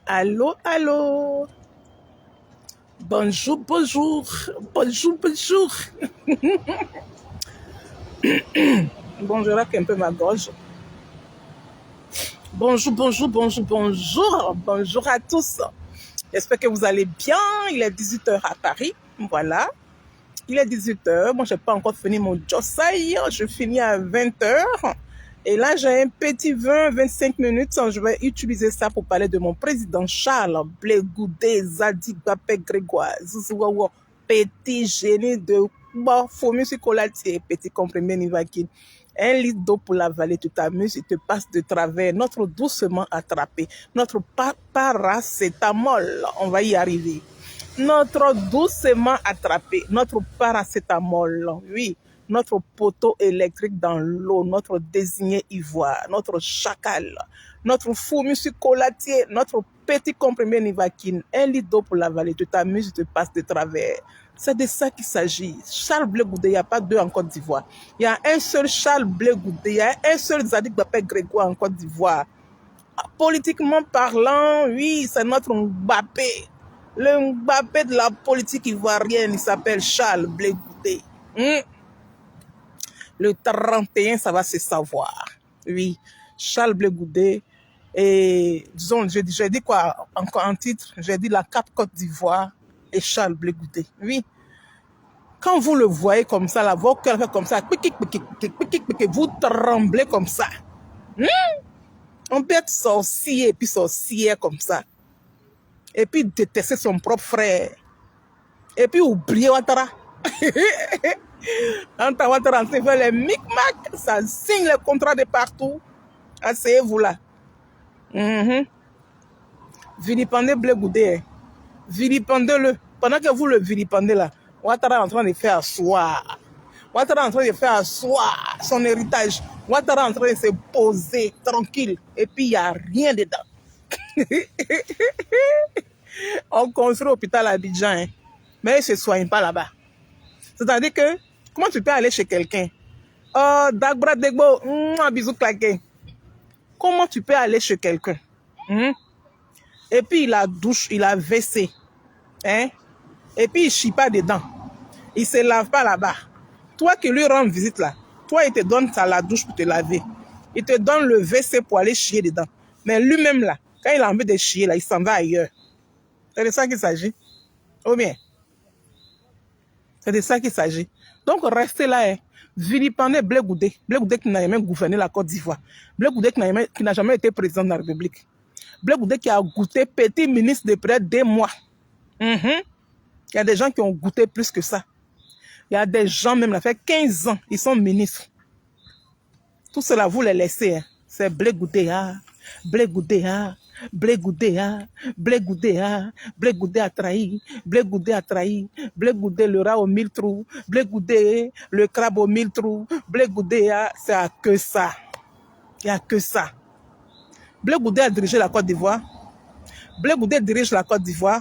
Allô, allô. Bonjour, bonjour. Bonjour, bonjour. Bon, je raque un peu ma gorge. Bonjour, bonjour, bonjour, bonjour. Bonjour à tous. J'espère que vous allez bien. Il est 18 h à Paris. Voilà. Il est 18 h. Moi, je n'ai pas encore fini mon jossaille. Je finis à 20 h. Et là, j'ai un petit 20-25 minutes. Je vais utiliser ça pour parler de mon président Charles Blé Goudé Zadig Bapé Grégoire. Petit génie de Fomus Colatier, petit comprimé Nivaquine. 1 litre d'eau pour l'avaler, tu t'amuses, il te passe de travers. Notre doucement attrapé, notre paracétamol, on va y arriver. Notre doucement attrapé, notre paracétamol, oui, notre poteau électrique dans l'eau, notre désigné ivoire, notre chacal, notre fou musicolatier, notre petit comprimé Nivaquine, 1 litre d'eau pour l'avaler, tu t'amuses, tu te passes de travers. C'est de ça qu'il s'agit. Charles Blé Goudé, il n'y a pas deux en Côte d'Ivoire. Il y a un seul Charles Blé Goudé, il y a un seul Zadig Bapé Grégoire en Côte d'Ivoire. Politiquement parlant, oui, c'est notre Mbappé. Le Mbappé de la politique ivoirienne, il s'appelle Charles Blé Goudé. Le 31, ça va se savoir. Oui, Charles Blé Goudé. Et disons, j'ai dit quoi encore en titre? J'ai dit la Cap Côte d'Ivoire et Charles Blé Goudé. Oui. Quand vous le voyez comme ça, la vos cœurs fait comme ça, vous tremblez comme ça. On peut être sorcier et puis sorcière comme ça. Et puis détester son propre frère. Et puis oublier Ouattara. Quand Ouattara en train de faire les micmacs, ça signe les contrats de partout. Asseyez-vous là. Vilipendez Blé Goudé. Vilipendez-le. Pendant que vous le vilipendez là, Ouattara est en train de faire asseoir. Ouattara est en train de faire asseoir son héritage. Ouattara est en train de se poser tranquille. Et puis il n'y a rien dedans. On construit l'hôpital à Abidjan, hein, mais ils ne se soignent pas là-bas. C'est-à-dire que, comment tu peux aller chez quelqu'un? Oh, Dagbra Degbo, un bisou claqué. Comment tu peux aller chez quelqu'un? Et puis il a douche, il a WC. Hein? Et puis il ne chie pas dedans. Il ne se lave pas là-bas. Toi qui lui rends visite là, toi il te donne la douche pour te laver. Il te donne le WC pour aller chier dedans. Mais lui-même là, quand il a envie de chier là, il s'en va ailleurs. C'est de ça qu'il s'agit. Ou bien, c'est de ça qu'il s'agit. Donc restez là, hein. Vilipendez Blé Goudé. Blé Goudé qui n'a jamais gouverné la Côte d'Ivoire. Blé Goudé qui n'a jamais été président de la République. Blé Goudé qui a goûté petit ministre de près de 2 mois. Il y a des gens qui ont goûté plus que ça. Il y a des gens même, ça fait 15 ans, ils sont ministres. Tout cela, vous les laissez. Hein. C'est Blé Goudé, Blé Goudé, Blé Goudé, Blé Goudé, Blé Goudé a trahi, Blé Goudé a trahi, Blé Goudé le rat aux 1000 trous, Blé Goudé le crabe aux 1000 trous, Blé Goudé, c'est que ça. Il n'y a que ça. Blé Goudé a dirigé la Côte d'Ivoire. Blé Goudé dirige la Côte d'Ivoire.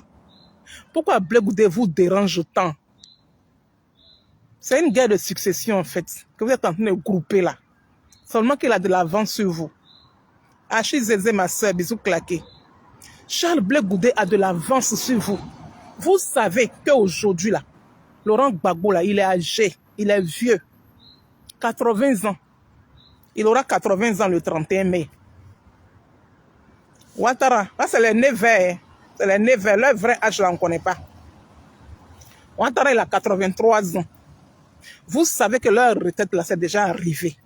Pourquoi Blé Goudé vous dérange tant? C'est une guerre de succession en fait, que vous êtes en train de grouper là. Seulement qu'il a de l'avance sur vous. Achille Zézé, ma soeur, bisous claqués. Charles Blé Goudé a de l'avance sur vous. Vous savez qu'aujourd'hui, là, Laurent Gbagbo, là, il est âgé, il est vieux. 80 ans. Il aura 80 ans le 31 mai. Ouattara, là, c'est les nez verts. C'est les nez verts. Leur vrai âge, là, on ne connaît pas. Ouattara, il a 83 ans. Vous savez que leur retraite, là, c'est déjà arrivé.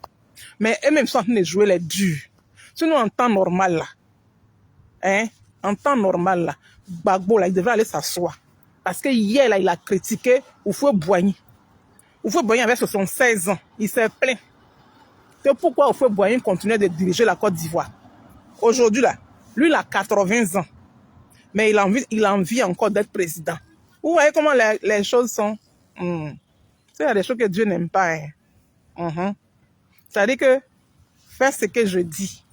Mais eux-mêmes sont en train de jouer les durs. Sinon, en temps normal, là, hein, en temps normal, là, Gbagbo, là, il devrait aller s'asseoir. Parce que hier, là, il a critiqué Houphouët-Boigny. Houphouët-Boigny avait 76 ans. Il s'est plaint. Que pourquoi Houphouët-Boigny continuait de diriger la Côte d'Ivoire? Aujourd'hui, là, lui, il a 80 ans. Mais il a envie encore d'être président. Vous voyez comment les choses sont? C'est des choses que Dieu n'aime pas. Hein. C'est-à-dire que fais ce que je dis.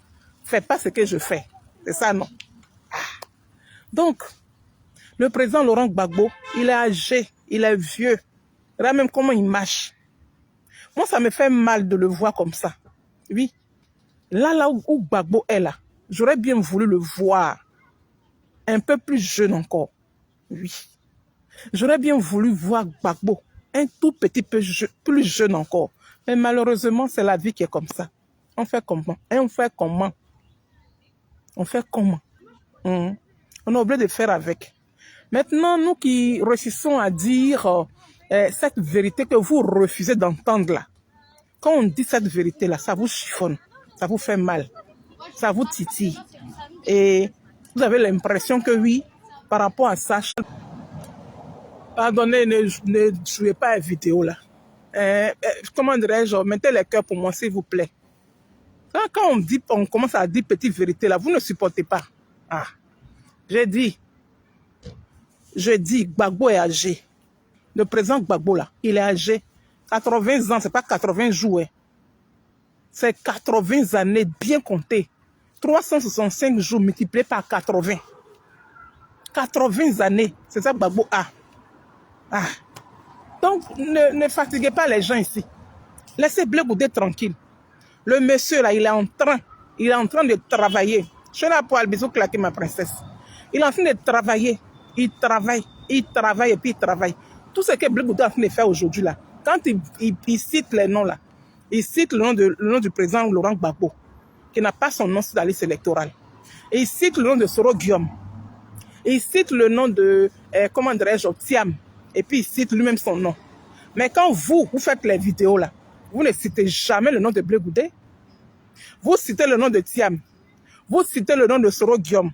Fais pas ce que je fais. C'est ça, non? Donc, le président Laurent Gbagbo, il est âgé, il est vieux. Regarde même comment il marche. Moi, ça me fait mal de le voir comme ça. Oui. Là où Gbagbo est là, j'aurais bien voulu le voir. un peu plus jeune encore. Oui. J'aurais bien voulu voir Gbagbo, un tout petit peu plus jeune encore. Mais malheureusement, c'est la vie qui est comme ça. On fait comment? Et on fait comment? On fait comment? On est obligé de faire avec. Maintenant, nous qui réussissons à dire cette vérité que vous refusez d'entendre là, quand on dit cette vérité-là, ça vous chiffonne, ça vous fait mal, ça vous titille. Et vous avez l'impression que oui, par rapport à ça, pardonnez, ne jouez pas à la vidéo là. Comment dirais-je, mettez les cœurs pour moi, s'il vous plaît. Quand on commence à dire petite vérité là, vous ne supportez pas. Ah, je dis, Gbagbo est âgé. Le président Gbagbo là, il est âgé. 80 ans, c'est pas 80 jours. Hein. C'est 80 années bien comptées. 365 jours multipliés par 80. 80 années, c'est ça que Gbagbo a. Ah. Donc, ne fatiguez pas les gens ici. Laissez Blé Goudé tranquille. Le monsieur là, il est en train de travailler. Je suis là pour Albizou claquer ma princesse. Il est en train de travailler. Il travaille et puis il travaille. Tout ce que Blé Goudé est en train de faire aujourd'hui là, quand il cite les noms là, il cite le nom du président Laurent Gbagbo, qui n'a pas son nom sur la liste électorale. Et il cite le nom de Soro Guillaume. Et il cite le nom de, comment dirais-je, Thiam. Et puis il cite lui-même son nom. Mais quand vous faites les vidéos là, vous ne citez jamais le nom de Blé Goudé. Vous citez le nom de Thiam. Vous citez le nom de Soro Guillaume.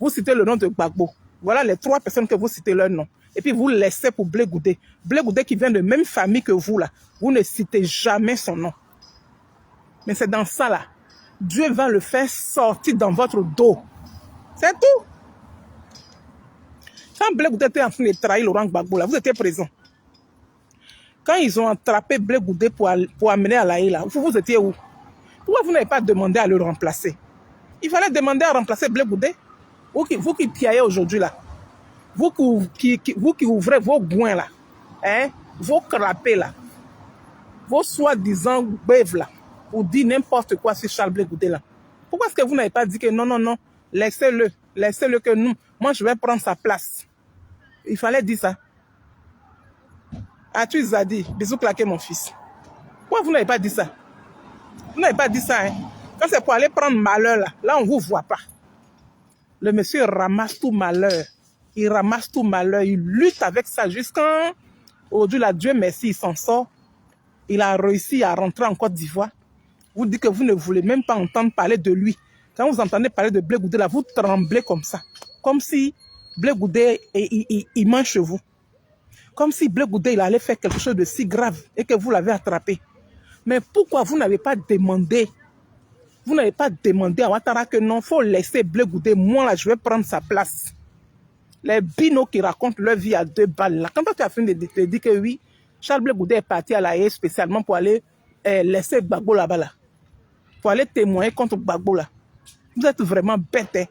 Vous citez le nom de Gbagbo. Voilà les 3 personnes que vous citez leur nom. Et puis vous laissez pour Blé Goudé. Blé Goudé qui vient de même famille que vous là. Vous ne citez jamais son nom. Mais c'est dans ça là. Dieu va le faire sortir dans votre dos. C'est tout. Quand Blé Goudé était en train de trahir Laurent Gbagbo là, vous étiez présent. Quand ils ont attrapé Blé Goudé pour amener à l'Aïe là, vous étiez où? Pourquoi vous n'avez pas demandé à le remplacer? Il fallait demander à remplacer Blé Goudé. Vous qui piaillez aujourd'hui là. Vous qui ouvrez vos goins là. Hein? Vos crapés là. Vos soi-disant bèves là. Pour dire n'importe quoi sur Charles Blé Goudé là. Pourquoi est-ce que vous n'avez pas dit que non, laissez-le. Laissez-le que nous, moi je vais prendre sa place. Il fallait dire ça. As-tu Zadi? Bisous claqué mon fils. Pourquoi vous n'avez pas dit ça? Vous n'avez pas dit ça, hein? Quand c'est pour aller prendre malheur là on ne vous voit pas. Le monsieur ramasse tout malheur. Il ramasse tout malheur. Il lutte avec ça jusqu'à aujourd'hui, là, Dieu merci, il s'en sort. Il a réussi à rentrer en Côte d'Ivoire. Vous dites que vous ne voulez même pas entendre parler de lui. Quand vous entendez parler de Blé Goudé, là, vous tremblez comme ça. Comme si Blé Goudé, il mange chez vous. Comme si Blé Goudé, il allait faire quelque chose de si grave et que vous l'avez attrapé. Mais pourquoi vous n'avez pas demandé? Vous n'avez pas demandé à Ouattara que non, il faut laisser Blé Goudé. Moi, là, je vais prendre sa place. Les binos qui racontent leur vie à 2 balles, là. Quand tu as fini de te dire que oui, Charles Blé Goudé est parti à la haie spécialement pour aller laisser Gbagbo là-bas, là. Pour aller témoigner contre Gbagbo, là. Vous êtes vraiment bêtes, hein.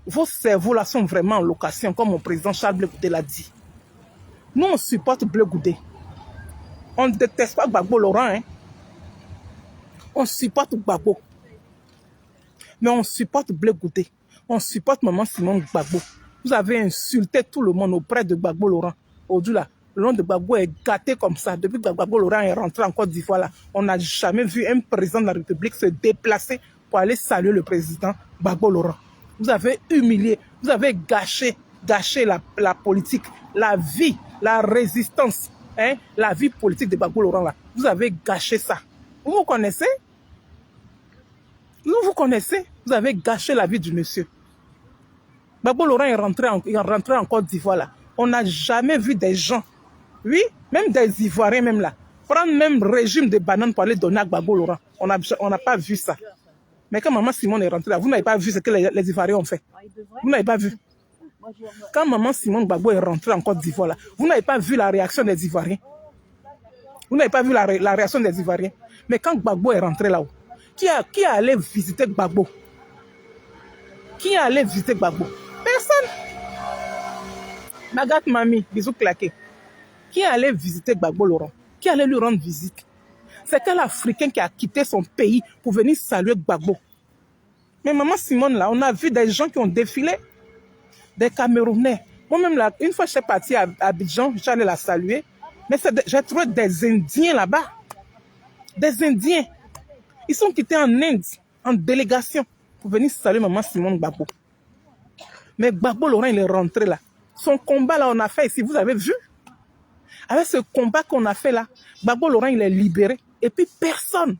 Vos cerveaux, là, sont vraiment en location, comme mon président Charles Blé Goudé l'a dit. Nous, on supporte Blé Goudé. On ne déteste pas Gbagbo Laurent, hein. On supporte Gbagbo. Mais on supporte Blé Goudé. On supporte Maman Simone Gbagbo. Vous avez insulté tout le monde auprès de Gbagbo Laurent. Aujourd'hui, là, le nom de Gbagbo est gâté comme ça. Depuis que Gbagbo Laurent est rentré en Côte d'Ivoire, là, on n'a jamais vu un président de la République se déplacer pour aller saluer le président Gbagbo Laurent. Vous avez humilié, vous avez gâché la politique, la vie, la résistance, hein, la vie politique de Gbagbo Laurent. Là. Vous avez gâché ça. Vous vous connaissez? Vous connaissez? Vous avez gâché la vie du monsieur. Gbagbo Laurent est rentré en Côte d'Ivoire là. On n'a jamais vu des gens, oui, même des Ivoiriens même là, prendre même régime de bananes pour aller donner à Gbagbo Laurent. On n'a pas vu ça. Mais quand Maman Simone est rentrée là, vous n'avez pas vu ce que les Ivoiriens ont fait. Vous n'avez pas vu. Quand Maman Simone Gbagbo est rentrée en Côte d'Ivoire là, vous n'avez pas vu la réaction des Ivoiriens. Vous n'avez pas vu la réaction des Ivoiriens. Mais quand Gbagbo est rentré là-haut, qui est allé visiter Gbagbo? Qui est allé visiter Gbagbo? Personne. Magat Mami, bisous claqués. Qui est allé visiter Gbagbo Laurent? Qui est allé lui rendre visite? C'est quel Africain qui a quitté son pays pour venir saluer Gbagbo? Mais Maman Simone, là, on a vu des gens qui ont défilé. des Camerounais. Moi-même, là, une fois, je suis partie à Abidjan, j'allais la saluer. Mais j'ai trouvé des Indiens là-bas. Des Indiens. Ils sont quittés en Inde, en délégation, pour venir saluer maman Simone Gbagbo. Mais Gbagbo Laurent, il est rentré là. Son combat là, on a fait ici, vous avez vu? Avec ce combat qu'on a fait là, Gbagbo Laurent, il est libéré. Et puis personne,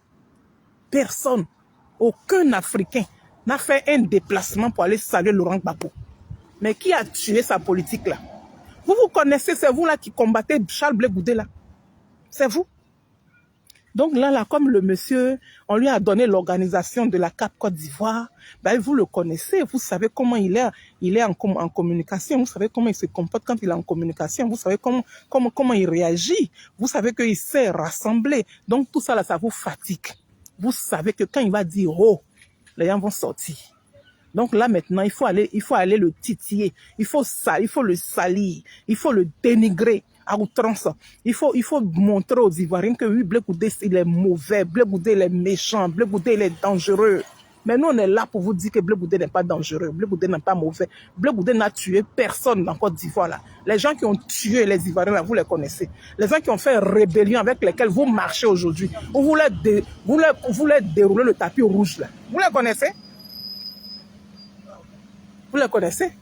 aucun Africain n'a fait un déplacement pour aller saluer Laurent Gbagbo. Mais qui a tué sa politique là? Vous connaissez, c'est vous là qui combattez Charles Blé Goudé là. C'est vous. Donc là, comme le monsieur, on lui a donné l'organisation de la CAP Côte d'Ivoire, ben vous le connaissez, vous savez comment il est en communication, vous savez comment il se comporte quand il est en communication, vous savez comment il réagit, vous savez qu'il sait rassembler. Donc tout ça là, ça vous fatigue. Vous savez que quand il va dire « oh », les gens vont sortir. Donc là maintenant, il faut aller le titiller, il faut le salir, il faut le dénigrer à outrance. Il faut montrer aux Ivoiriens que oui, Blé Goudé, il est mauvais, Blé Goudé, il est méchant, Blé Goudé, il est dangereux. Mais nous, on est là pour vous dire que Blé Goudé n'est pas dangereux, Blé Goudé n'est pas mauvais. Blé Goudé n'a tué personne dans Côte d'Ivoire là. Les gens qui ont tué les Ivoiriens là, vous les connaissez. Les gens qui ont fait rébellion avec lesquels vous marchez aujourd'hui, vous voulez dérouler le tapis rouge là. Vous les connaissez? Vous les connaissez?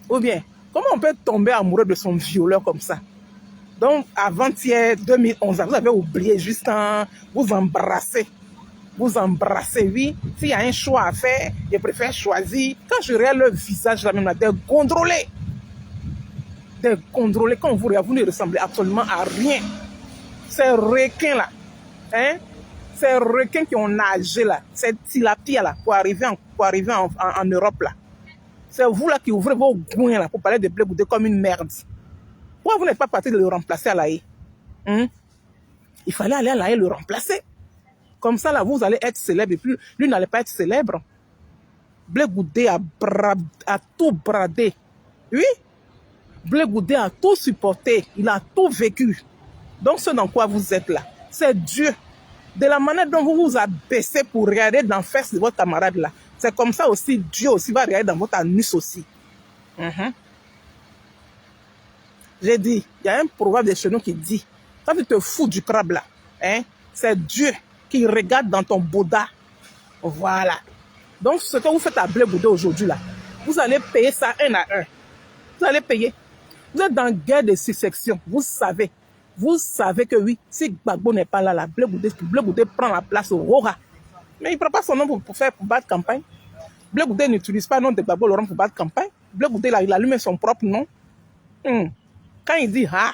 Ou bien, comment on peut tomber amoureux de son violeur comme ça? Donc, avant-hier, 2011, vous avez oublié juste vous embrasser, oui. S'il y a un choix à faire, je préfère choisir. Quand je regarde leur visage, là même là, des gondrolés, quand vous regardez, vous ne ressemblez absolument à rien. Ces requins là, hein? Ces requins qui ont nagé là, ces tilapias là, pour arriver en Europe là. C'est vous là qui ouvrez vos goins là pour parler de Blé Goudé comme une merde. Pourquoi vous n'êtes pas parti de le remplacer à La Haye? Il fallait aller à La Haye le remplacer. Comme ça, là, vous allez être célèbre. Et puis, lui n'allait pas être célèbre. Blé Goudé a tout bradé. Oui. Blé Goudé a tout supporté. Il a tout vécu. Donc, ce dans quoi vous êtes là, c'est Dieu. De la manière dont vous vous abaissez pour regarder dans la face de votre camarade là, c'est comme ça aussi, Dieu aussi va regarder dans votre anus aussi. J'ai dit, il y a un proverbe de chez nous qui dit, quand tu te fous du crabe là, hein, c'est Dieu qui regarde dans ton Bouddha. Voilà. Donc, ce que vous faites à Blé Goudé aujourd'hui là, vous allez payer ça un à un. Vous allez payer. Vous êtes dans une guerre de succession. Vous savez que oui, si Gbagbo n'est pas là, Blé Goudé prend la place au Rora. Mais il ne prend pas son nom pour battre campagne. Blé Goudé n'utilise pas le nom de Gbagbo Laurent pour battre campagne. Blé Goudé, il allume son propre nom. Quand il dit « ah »,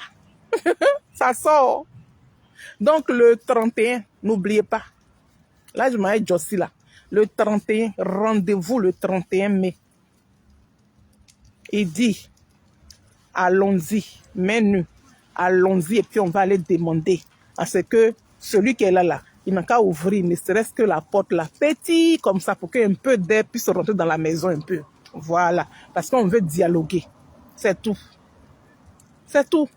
ça sort. Donc, le 31, n'oubliez pas. Là, je m'arrête Jossi là. Le 31, rendez-vous le 31 mai. Il dit « allons-y, mets-nous, allons-y » et puis on va aller demander à ce que celui qui est là, il n'a qu'à ouvrir, ne serait-ce que la porte là, petit comme ça, pour qu'un peu d'air puisse rentrer dans la maison un peu. Voilà, parce qu'on veut dialoguer. C'est tout. C'est tout.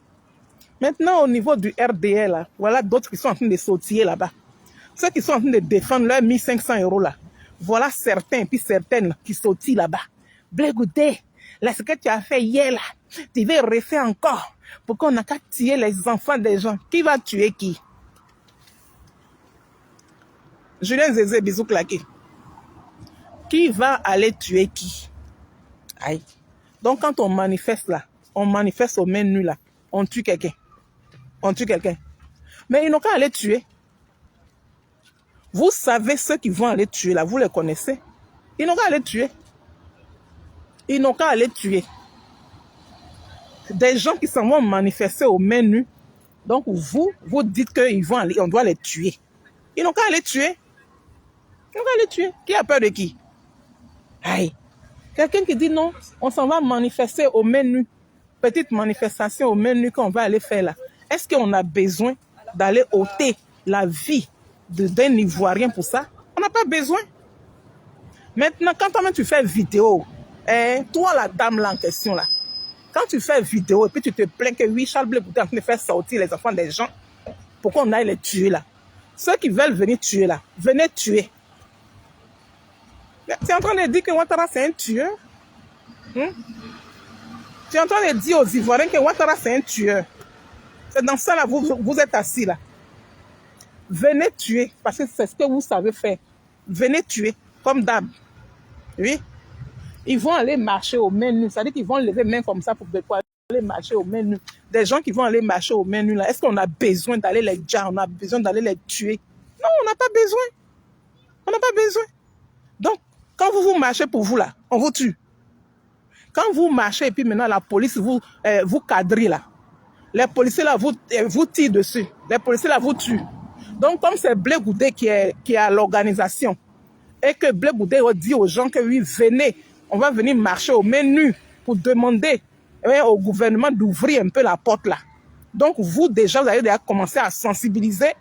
Maintenant, au niveau du RDL, là, voilà d'autres qui sont en train de sautiller là-bas. Ceux qui sont en train de défendre leurs 1500 € là, voilà certains, puis certaines qui sautillent là-bas. Blé Goudé, là, ce que tu as fait hier là, tu veux refaire encore pour qu'on n'a qu'à tuer les enfants des gens. Qui va tuer qui? Julien Zézé, bisous claqués. Qui va aller tuer qui? Aïe. Donc, quand on manifeste là, on manifeste aux mains nues là, on tue quelqu'un. On tue quelqu'un. Mais ils n'ont qu'à aller tuer. Vous savez ceux qui vont aller tuer là, vous les connaissez. Ils n'ont qu'à aller tuer. Ils n'ont qu'à aller tuer. Des gens qui s'en vont manifester aux mains nues. Donc vous dites qu'ils vont aller, on doit les tuer. Ils n'ont qu'à aller tuer. Ils n'ont qu'à aller tuer. Qui a peur de qui? Aïe. Quelqu'un qui dit non, on s'en va manifester aux mains nues. Petite manifestation aux mains nues qu'on va aller faire là. Est-ce qu'on a besoin d'aller ôter la vie d'un Ivoirien pour ça? On n'a pas besoin. Maintenant, quand toi-même tu fais vidéo, toi la dame là en question là, quand tu fais vidéo et puis tu te plains que oui, Charles Blé Goudé est en train de faire sortir les enfants des gens pour qu'on aille les tuer là. Ceux qui veulent venir tuer là, venez tuer. Tu es en train de dire que Ouattara c'est un tueur? Tu es en train de dire aux Ivoiriens que Ouattara, c'est un tueur. C'est dans ça, là, vous êtes assis, là. Venez tuer, parce que c'est ce que vous savez faire. Venez tuer, comme d'hab. Oui. Ils vont aller marcher aux mains nues. C'est-à-dire qu'ils vont lever main comme ça pour aller marcher aux mains nues. Des gens qui vont aller marcher aux mains nues, là. Est-ce qu'on a besoin d'aller les dire? On a besoin d'aller les tuer? Non, on n'a pas besoin. On n'a pas besoin. Donc, quand vous marchez pour vous, là, on vous tue. Quand vous marchez et puis maintenant la police vous cadre là. Les policiers là vous tirent dessus. Les policiers là vous tuent. Donc comme c'est Blé Goudé qui est à l'organisation et que Blé Goudé dit aux gens que oui, venez, on va venir marcher aux mains nues pour demander au gouvernement d'ouvrir un peu la porte là. Donc vous déjà, vous allez déjà commencer à sensibiliser,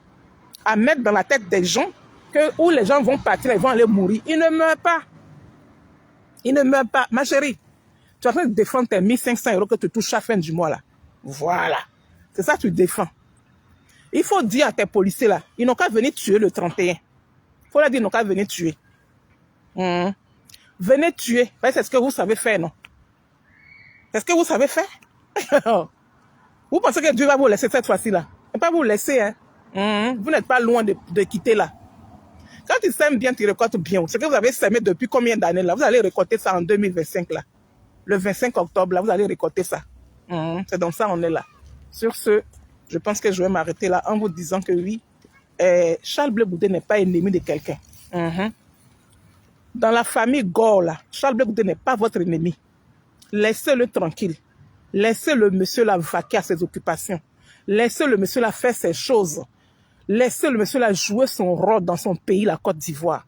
à mettre dans la tête des gens que où les gens vont partir, ils vont aller mourir. Ils ne meurent pas. Ils ne meurent pas. Ma chérie, tu es en train de défendre tes 1500 € que tu touches à la fin du mois là. Voilà. C'est ça que tu défends. Il faut dire à tes policiers là, ils n'ont qu'à venir tuer le 31. Il faut leur dire, ils n'ont qu'à venir tuer. Venez tuer. C'est ce que vous savez faire, non? C'est ce que vous savez faire? Vous pensez que Dieu va vous laisser cette fois-ci là? Il ne va pas vous laisser, hein? Vous n'êtes pas loin de quitter là. Quand tu sèmes bien, tu récoltes bien. Ce que vous avez sémé depuis combien d'années là? Vous allez récolter ça en 2025 là. Le 25 octobre, là, vous allez récolter ça. C'est dans ça on est là. Sur ce, je pense que je vais m'arrêter là en vous disant que oui, Charles Blé Goudé n'est pas ennemi de quelqu'un. Dans la famille Gore, là, Charles Blé Goudé n'est pas votre ennemi. Laissez-le tranquille. Laissez le monsieur là vaquer à ses occupations. Laissez le monsieur là faire ses choses. Laissez le monsieur là jouer son rôle dans son pays, la Côte d'Ivoire.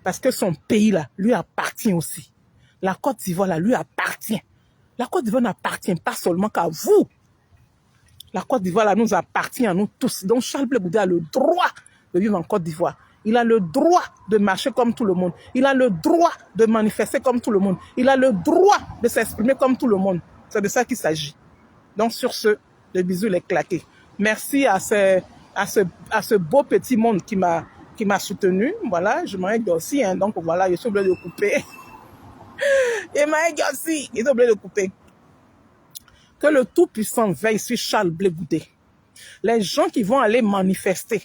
Parce que son pays là lui appartient aussi. La Côte d'Ivoire, là, lui appartient. La Côte d'Ivoire n'appartient pas seulement qu'à vous. La Côte d'Ivoire, là, nous appartient à nous tous. Donc, Charles Blé Goudé a le droit de vivre en Côte d'Ivoire. Il a le droit de marcher comme tout le monde. Il a le droit de manifester comme tout le monde. Il a le droit de s'exprimer comme tout le monde. C'est de ça qu'il s'agit. Donc, sur ce, le bisou, il est claqué. Merci à ce beau petit monde qui m'a soutenu. Voilà, je m'en ai aussi. Hein, donc, voilà, je suis obligé de couper. Et Maïga aussi, ils ont oublié de couper. Que le Tout-Puissant veille sur Charles Blé Goudé. Les gens qui vont aller manifester,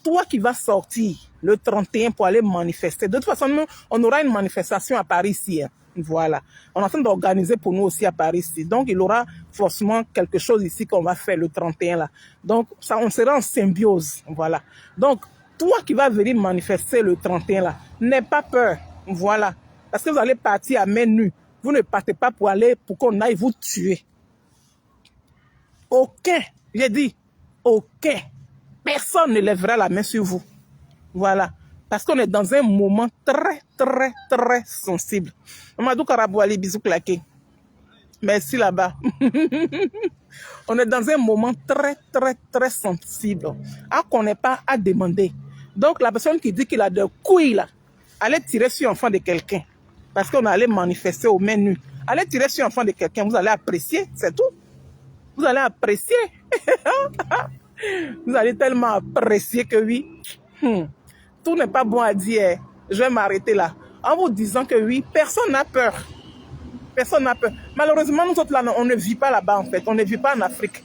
toi qui vas sortir le 31 pour aller manifester. De toute façon, nous, on aura une manifestation à Paris ici. Hein. Voilà. On est en train d'organiser pour nous aussi à Paris ici. Donc, il y aura forcément quelque chose ici qu'on va faire le 31 là. Donc, ça, on sera en symbiose. Voilà. Donc, toi qui vas venir manifester le 31 là, n'aie pas peur. Voilà. Parce que vous allez partir à main nue. Vous ne partez pas pour qu'on aille vous tuer. Aucun, j'ai dit, aucun. Personne ne lèvera la main sur vous. Voilà. Parce qu'on est dans un moment très, très, très sensible. Mamadou Karabouali, bisous claqués. Merci là-bas. On est dans un moment très, très, très sensible. Qu'on n'est pas à demander. Donc, la personne qui dit qu'il a des couilles là, allez tirer sur l'enfant de quelqu'un. Parce qu'on allait manifester aux mains nues. Allez tirer sur l'enfant de quelqu'un, vous allez apprécier, c'est tout. Vous allez apprécier. Vous allez tellement apprécier que oui. Tout n'est pas bon à dire. Je vais m'arrêter là. En vous disant que oui, personne n'a peur. Personne n'a peur. Malheureusement, nous autres là, on ne vit pas là-bas en fait. On ne vit pas en Afrique.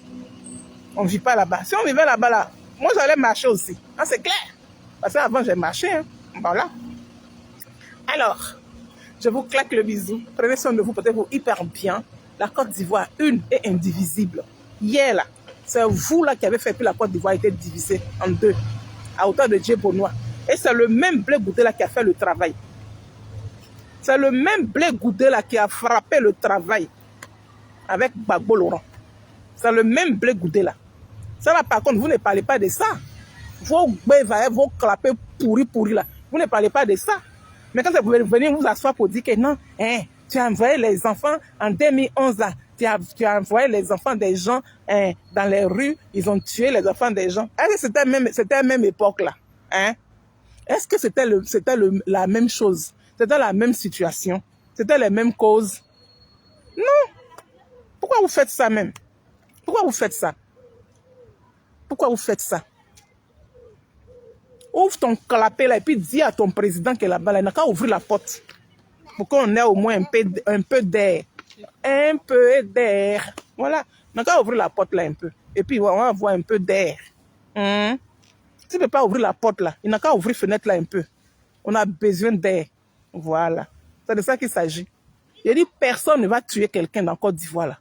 On ne vit pas là-bas. Si on vivait là-bas là, moi j'allais marcher aussi. Ah, c'est clair. Parce qu'avant j'ai marché. Hein. Voilà. Alors, je vous claque le bisou. Prenez soin de vous, portez-vous hyper bien. La Côte d'Ivoire, une et indivisible. Hier, là, c'est vous là qui avez fait que la Côte d'Ivoire était divisée en deux, à hauteur de Djebonois. Et c'est le même Blé Goudé là qui a fait le travail. C'est le même Blé Goudé là qui a frappé le travail avec Gbagbo Laurent. C'est le même Blé Goudé là. Ça là, par contre, vous ne parlez pas de ça. Vos bévaillés, vos clapets pourris là, vous ne parlez pas de ça. Mais quand vous pouvez venir vous asseoir pour dire que non, hein, tu as envoyé les enfants en 2011 là, tu as envoyé les enfants des gens dans les rues, ils ont tué les enfants des gens. Est-ce que c'était la même époque là, hein? Est-ce que c'était la même chose? C'était la même situation? C'était les mêmes causes? Non. Pourquoi vous faites ça même? Pourquoi vous faites ça? Pourquoi vous faites ça? Ouvre ton clapet là et puis dis à ton président qui est là-bas, il n'a qu'à ouvrir la porte pour qu'on ait au moins un peu d'air. Un peu d'air. Voilà. On va ouvrir la porte là un peu. Et puis, on va avoir un peu d'air. Si tu ne peux pas ouvrir la porte là, il n'a qu'à ouvrir la fenêtre là un peu. On a besoin d'air. Voilà. C'est de ça qu'il s'agit. Il dit personne ne va tuer quelqu'un dans Côte d'Ivoire là.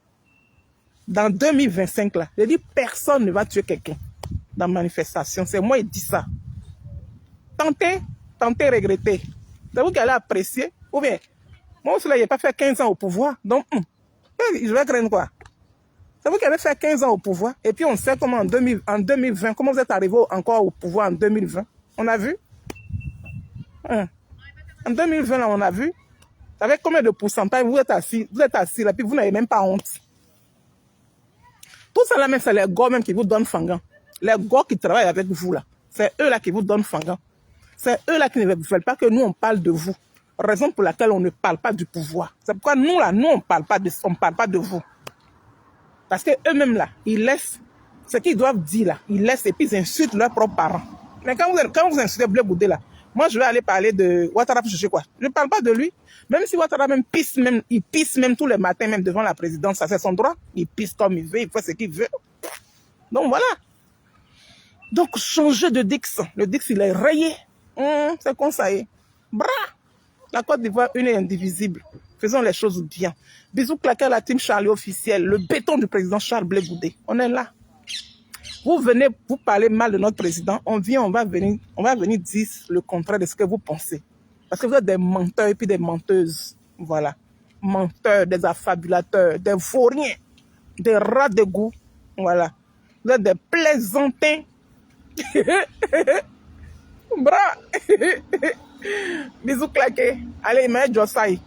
Dans 2025 là. Il dit personne ne va tuer quelqu'un dans manifestation. C'est moi qui dis ça. Tentez, regretter. C'est vous qui allez apprécier. Ou bien, moi aussi là, il n'a pas fait 15 ans au pouvoir. Donc, je vais craindre quoi? C'est vous qui avez fait 15 ans au pouvoir. Et puis on sait comment en 2020, comment vous êtes arrivé encore au pouvoir en 2020. On a vu? En 2020, là, on a vu. Avec combien de pourcentage vous êtes assis là, puis vous n'avez même pas honte. Tout ça là même, c'est les gars même qui vous donnent fangan. Les gars qui travaillent avec vous là, c'est eux là qui vous donnent fangan. C'est eux là qui ne veulent pas que nous on parle de vous. Raison pour laquelle on ne parle pas du pouvoir. C'est pourquoi nous là, nous on parle pas de vous. Parce que eux-mêmes là, ils laissent ce qu'ils doivent dire là, ils laissent et puis ils insultent leurs propres parents. Mais quand vous insultez Blé Goudé là, moi je vais aller parler de Ouattara, je sais quoi. Je ne parle pas de lui. Même si Ouattara il pisse même tous les matins même devant la présidence, ça c'est son droit. Il pisse comme il veut, il fait ce qu'il veut. Donc voilà. Donc changer de Dix. Le Dix il est rayé. C'est comme ça. Bra. La Côte d'Ivoire une et indivisible. Faisons les choses bien. Bisous claqués à la team Charlie officielle. Le béton du président Charles Blé Goudé. On est là. Vous venez, vous parlez mal de notre président. On va venir dire le contraire de ce que vous pensez. Parce que vous êtes des menteurs et puis des menteuses. Voilà. Menteurs, des affabulateurs, des vauriens, des rats de goût. Voilà. Vous êtes des plaisantins. Bra. Bisous claqués. Allez, mais Josai.